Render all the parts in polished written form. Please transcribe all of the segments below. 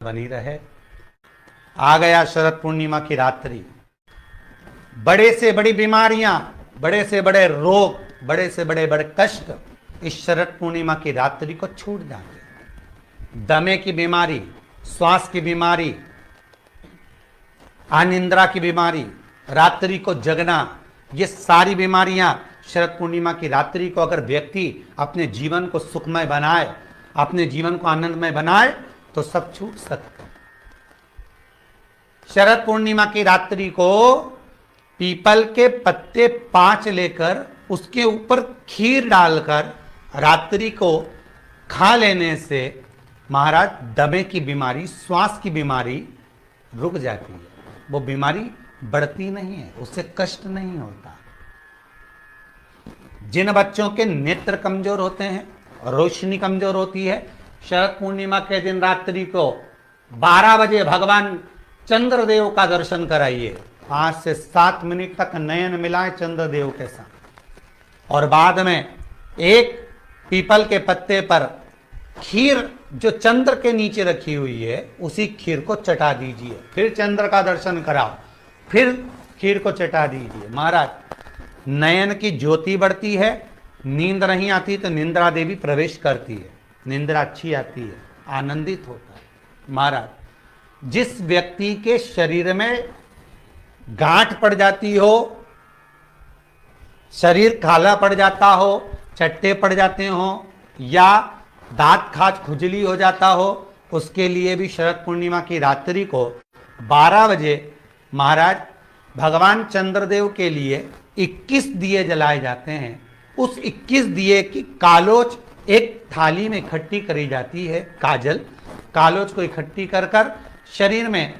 बनी रहे। आ गया शरद पूर्णिमा की रात्रि। बड़े से बड़ी बीमारियां, बड़े से बड़े रोग, बड़े से बड़े बड़े कष्ट इस शरद पूर्णिमा की रात्रि को छूट जाते। दमे की बीमारी, श्वास की बीमारी, अनिद्रा की बीमारी, रात्रि को जगना, ये सारी बीमारियां शरद पूर्णिमा की रात्रि को अगर व्यक्ति अपने जीवन को सुखमय बनाए, अपने जीवन को आनंदमय बनाए तो सब छूट सकते। शरद पूर्णिमा की रात्रि को पीपल के पत्ते 5 लेकर उसके ऊपर खीर डालकर रात्रि को खा लेने से महाराज दमे की बीमारी, श्वास की बीमारी रुक जाती है। वो बीमारी बढ़ती नहीं है, उससे कष्ट नहीं होता। जिन बच्चों के नेत्र कमजोर होते हैं, रोशनी कमजोर होती है, शरद पूर्णिमा के दिन रात्रि को 12 बजे भगवान चंद्रदेव का दर्शन कराइए। 5 से 7 मिनट तक नयन मिलाएं चंद्रदेव के साथ और बाद में एक पीपल के पत्ते पर खीर जो चंद्र के नीचे रखी हुई है उसी खीर को चटा दीजिए। फिर चंद्र का दर्शन कराओ, फिर खीर को चटा दीजिए। महाराज नयन की ज्योति बढ़ती है, नींद नहीं आती तो निंद्रा देवी प्रवेश करती है, निंद्रा अच्छी आती है, आनंदित होता है। महाराज जिस व्यक्ति के शरीर में गांठ पड़ जाती हो, शरीर काला पड़ जाता हो, चट्टे पड़ जाते हो या दांत खाज खुजली हो जाता हो, उसके लिए भी शरद पूर्णिमा की रात्रि को 12 बजे महाराज भगवान चंद्रदेव के लिए 21 दिए जलाए जाते हैं। उस 21 दिए की कालोच एक थाली में इकट्ठी करी जाती है। कालोच को इकट्ठी कर कर शरीर में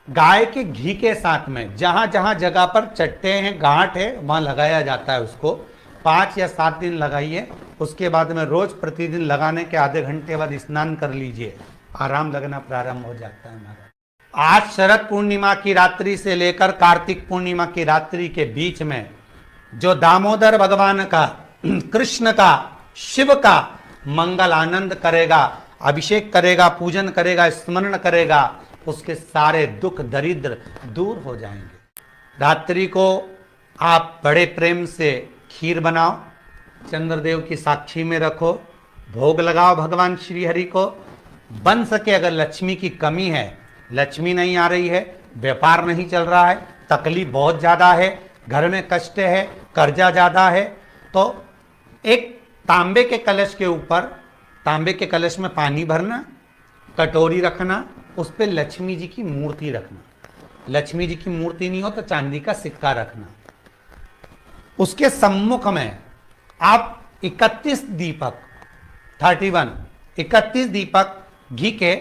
गाय के घी के साथ में जहां जहां जगह पर चट्टे हैं, गांठ है, वहां लगाया जाता है। उसको 5 या 7 दिन लगाइए। उसके बाद में रोज प्रतिदिन लगाने के आधे घंटे बाद स्नान कर लीजिए, आराम लगना प्रारंभ हो जाता है। महाराज आज शरद पूर्णिमा की रात्रि से लेकर कार्तिक पूर्णिमा की रात्रि के बीच में जो दामोदर भगवान का, कृष्ण का, शिव का मंगल आनंद करेगा, अभिषेक करेगा, पूजन करेगा, स्मरण करेगा, उसके सारे दुख दरिद्र दूर हो जाएंगे। रात्रि को आप बड़े प्रेम से खीर बनाओ, चंद्रदेव की साक्षी में रखो, भोग लगाओ भगवान श्री हरि को। बन सके अगर लक्ष्मी की कमी है, लक्ष्मी नहीं आ रही है, व्यापार नहीं चल रहा है, तकलीफ बहुत ज्यादा है, घर में कष्ट है, कर्जा ज्यादा है, तो एक तांबे के कलश के ऊपर, तांबे के कलश में पानी भरना, कटोरी रखना, उस पर लक्ष्मी जी की मूर्ति रखना। लक्ष्मी जी की मूर्ति नहीं हो तो चांदी का सिक्का रखना। उसके सम्मुख में आप 31 दीपक घी के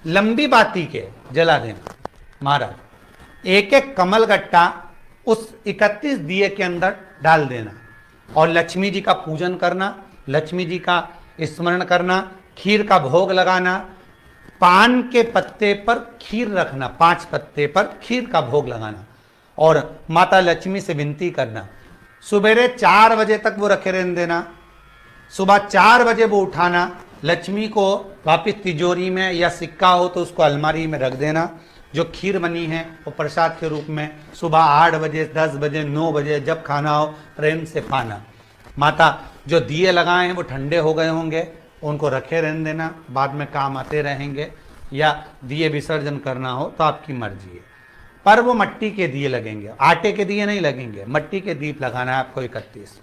लंबी बाती के जला देना। महाराज एक एक कमल गट्टा उस 31 दिए के अंदर डाल देना और लक्ष्मी जी का पूजन करना, लक्ष्मी जी का स्मरण करना, खीर का भोग लगाना, पान के पत्ते पर खीर रखना, 5 पत्ते पर खीर का भोग लगाना और माता लक्ष्मी से विनती करना। सुबेरे 4 बजे तक वो रखे रहने देना, सुबह 4 बजे वो उठाना, लक्ष्मी को वापिस तिजोरी में या सिक्का हो तो उसको अलमारी में रख देना। जो खीर बनी है वो प्रसाद के रूप में सुबह 8 बजे, 10 बजे, 9 बजे जब खाना हो प्रेम से खाना। माता जो दिए लगाए हैं वो ठंडे हो गए होंगे, उनको रखे रहने देना, बाद में काम आते रहेंगे, या दिए विसर्जन करना हो तो आपकी मर्जी है। पर वो मट्टी के दिए लगेंगे, आटे के दिए नहीं लगेंगे, मट्टी के दीप लगाना है आपको। 31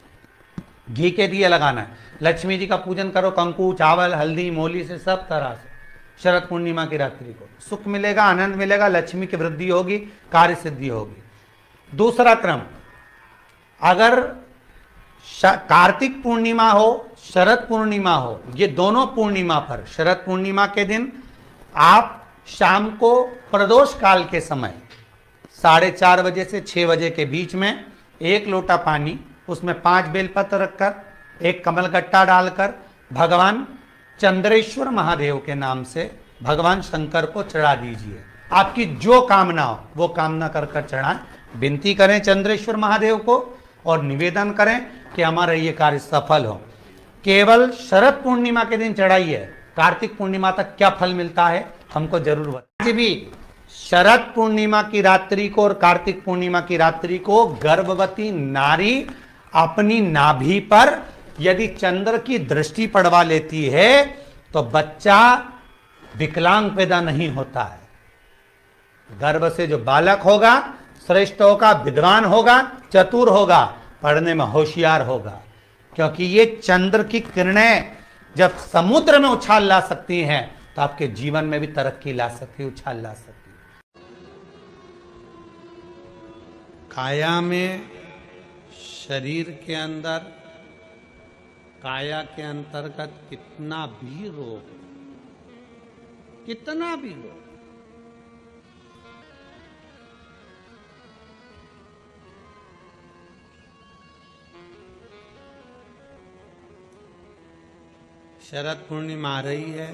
घी के दिए लगाना है। लक्ष्मी जी का पूजन करो, कंकु, चावल, हल्दी, मोली से सब तरह से। शरद पूर्णिमा की रात्रि को सुख मिलेगा, आनंद मिलेगा, लक्ष्मी की वृद्धि होगी, कार्य सिद्धि होगी। दूसरा क्रम, अगर कार्तिक पूर्णिमा हो, शरद पूर्णिमा हो, ये दोनों पूर्णिमा पर शरद पूर्णिमा के दिन आप शाम को प्रदोष काल के समय 4:30 बजे से 6 बजे के बीच में 1 लोटा पानी, उसमें 5 बेलपत्र रखकर, 1 कमलगट्टा डालकर भगवान चंद्रेश्वर महादेव के नाम से भगवान शंकर को चढ़ा दीजिए। आपकी जो कामना हो वो कामना कर कर चढ़ाएं, विनती करें चंद्रेश्वर महादेव को और निवेदन करें कि हमारा ये कार्य सफल हो। केवल शरद पूर्णिमा के दिन चढ़ाइए, कार्तिक पूर्णिमा तक क्या फल मिलता है हमको जरूर बता। आज भी शरद पूर्णिमा की रात्रि को और कार्तिक पूर्णिमा की रात्रि को गर्भवती नारी अपनी नाभि पर यदि चंद्र की दृष्टि पड़वा लेती है तो बच्चा विकलांग पैदा नहीं होता है। गर्भ से जो बालक होगा श्रेष्ठ होगा, विद्वान होगा, चतुर होगा, पढ़ने में होशियार होगा, क्योंकि ये चंद्र की किरणें जब समुद्र में उछाल ला सकती हैं तो आपके जीवन में भी तरक्की ला सकती है, उछाल ला सकती है। काया में, शरीर के अंदर, काया के अंतर्गत कितना भी रोग, कितना भी रोग, शरद पूर्णिमा आ रही है।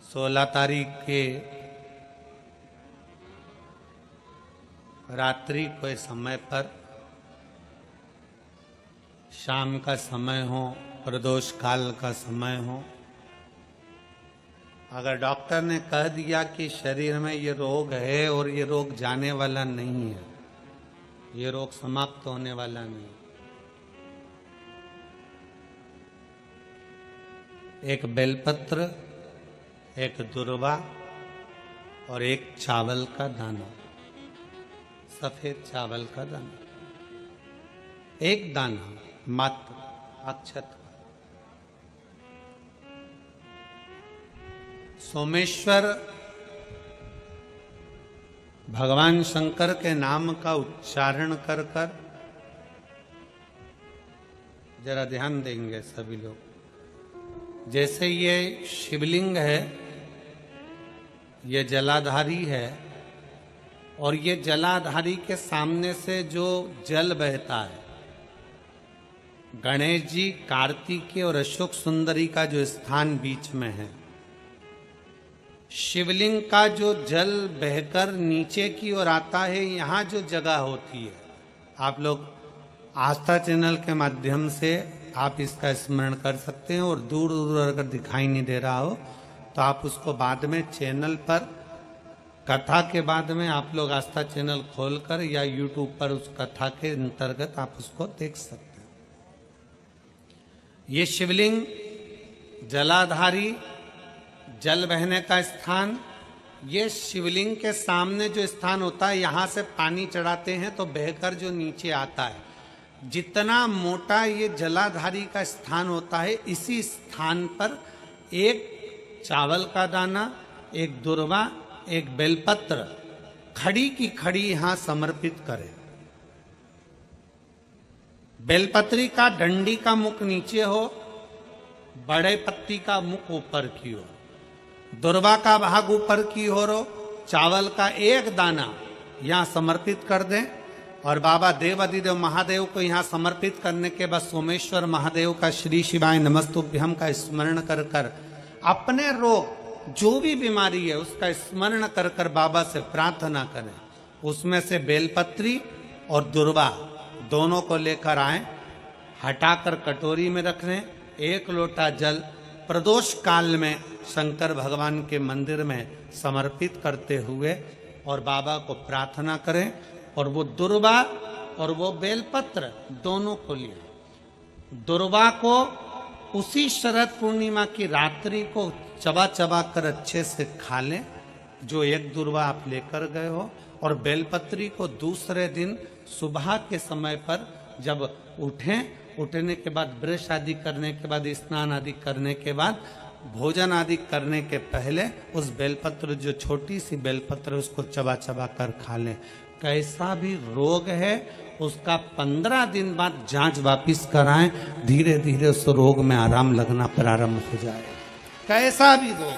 सोलह तारीख के रात्रि के समय पर, शाम का समय हो, प्रदोष काल का समय हो, अगर डॉक्टर ने कह दिया कि शरीर में ये रोग है और ये रोग जाने वाला नहीं है, ये रोग समाप्त होने वाला नहीं, एक बेलपत्र, एक दुर्वा और एक चावल का दाना, सफेद चावल का दाना, एक दाना मात्र अक्षत। सोमेश्वर भगवान शंकर के नाम का उच्चारण कर कर, जरा ध्यान देंगे सभी लोग। जैसे ये शिवलिंग है, ये जलाधारी है, और ये जलाधारी के सामने से जो जल बहता है, गणेश जी, कार्तिकेय और अशोक सुंदरी का जो स्थान बीच में है, शिवलिंग का जो जल बहकर नीचे की ओर आता है, यहाँ जो जगह होती है, आप लोग आस्था चैनल के माध्यम से आप इसका स्मरण कर सकते हैं, और दूर दूर अगर दिखाई नहीं दे रहा हो तो आप उसको बाद में चैनल पर, कथा के बाद में आप लोग आस्था चैनल खोलकर या यूट्यूब पर उस कथा के अंतर्गत आप उसको देख सकते हैं। ये शिवलिंग जलाधारी, जल बहने का स्थान, ये शिवलिंग के सामने जो स्थान होता है, यहाँ से पानी चढ़ाते हैं तो बहकर जो नीचे आता है, जितना मोटा ये जलाधारी का स्थान होता है, इसी स्थान पर एक चावल का दाना, एक दुर्वा, एक बेलपत्र खड़ी की खड़ी यहां समर्पित करें। बेलपत्री का डंडी का मुख नीचे हो, बड़े पत्ती का मुख ऊपर की ओर, दुर्वा का भाग ऊपर की ओर हो, चावल का एक दाना यहां समर्पित कर दें, और बाबा देव अधिदेव महादेव को यहाँ समर्पित करने के बाद सोमेश्वर महादेव का श्री शिवाय नमस्तुभ्यम का स्मरण कर कर अपने रोग, जो भी बीमारी है उसका स्मरण कर कर बाबा से प्रार्थना करें। उसमें से बेलपत्री और दुर्वा दोनों को लेकर आए, हटाकर कटोरी में रख लें, एक लोटा जल प्रदोष काल में शंकर भगवान के मंदिर में समर्पित करते हुए और बाबा को प्रार्थना करें, और वो दुर्वा और वो बेलपत्र दोनों को लिया। दुर्वा को उसी शरद पूर्णिमा की रात्रि को चबा चबा कर अच्छे से खा लें, जो एक दुर्वा आप लेकर गए हो, और बेलपत्री को दूसरे दिन सुबह के समय पर जब उठने के बाद, ब्रश आदि करने के बाद, स्नान आदि करने के बाद, भोजन आदि करने के पहले उस बेलपत्र, जो छोटी सी बेलपत्र, उसको चबा चबा कर खा लें। कैसा भी रोग है उसका 15 दिन बाद जांच वापिस कराएं, धीरे धीरे उस रोग में आराम लगना प्रारंभ हो जाए। कैसा भी रोग।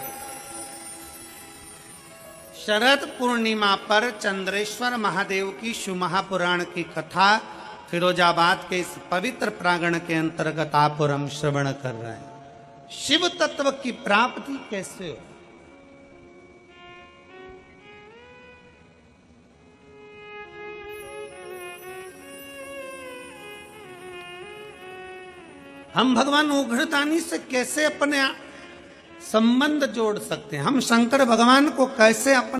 शरद पूर्णिमा पर चंद्रेश्वर महादेव की शिव महापुराण की कथा फिरोजाबाद के इस पवित्र प्रांगण के अंतर्गत आप और हम श्रवण कर रहे हैं। शिव तत्व की प्राप्ति कैसे हो? हम भगवान उग्रदानी से कैसे अपने संबंध जोड़ सकते हैं, हम शंकर भगवान को कैसे अपने